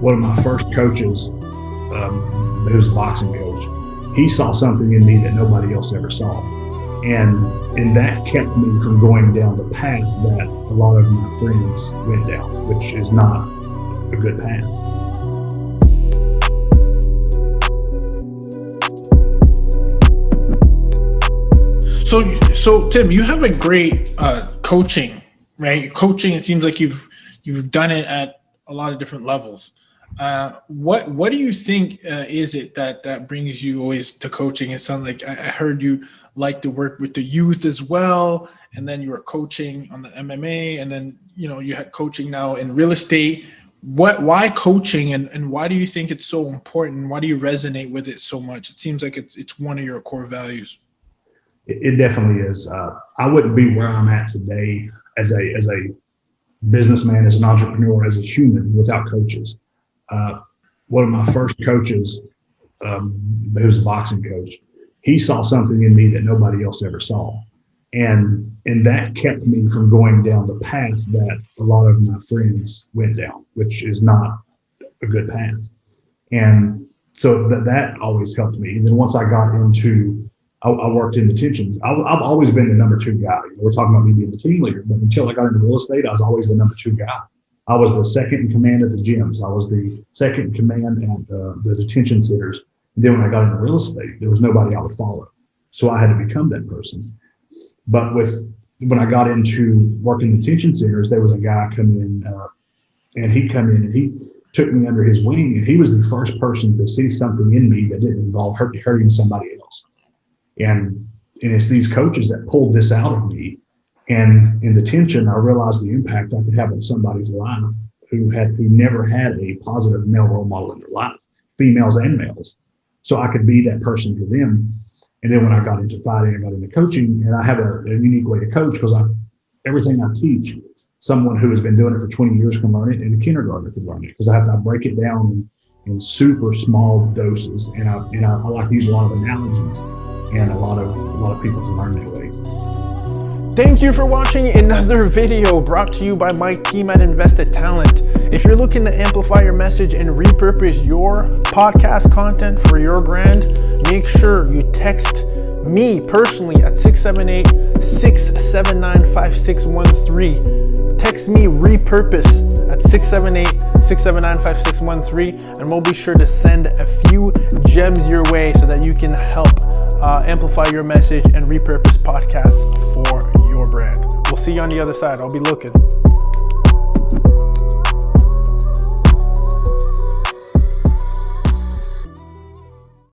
one of my first coaches, who was a boxing coach, he saw something in me that nobody else ever saw. And that kept me from going down the path that a lot of my friends went down, which is not a good path. So Tim, you have a great coaching, right? Coaching, it seems like you've done it at a lot of different levels. What do you think is it that brings you always to coaching? It sounds like I heard you like to work with the youth as well, and then you were coaching on the MMA, and then you had coaching now in real estate. Why coaching, and why do you think it's so important? Why do you resonate with it so much? It seems like it's one of your core values. It definitely is. I wouldn't be where I'm at today as a businessman, as an entrepreneur, as a human without coaches. One of my first coaches, who was a boxing coach, he saw something in me that nobody else ever saw. And that kept me from going down the path that a lot of my friends went down, which is not a good path. And so that always helped me. And then once I got into, I worked in detentions. I've always been the number two guy. We're talking about me being the team leader, but until I got into real estate, I was always the number two guy. I was the second in command at the gyms. I was the second in command at the detention centers. And then when I got into real estate, there was nobody I would follow. So I had to become that person. But when I got into working detention centers, there was a guy come in, and he come in and he took me under his wing, and he was the first person to see something in me that didn't involve hurting somebody else. And it's these coaches that pulled this out of me. And in detention, I realized the impact I could have on somebody's life who never had a positive male role model in their life, females and males. So I could be that person for them. And then when I got into fighting, I got into coaching, and I have a unique way to coach because everything I teach, someone who has been doing it for 20 years can learn it, and a kindergartner could learn it because I break it down in super small doses, and I like to use a lot of analogies, and a lot of people can learn that way. Thank you for watching another video brought to you by my team at Invested Talent. If you're looking to amplify your message and repurpose your podcast content for your brand, make sure you text me personally at 678-679-5613. Text me repurpose at 678-679-5613, and we'll be sure to send a few gems your way so that you can help amplify your message and repurpose podcasts for your brand. We'll see you on the other side. I'll be looking.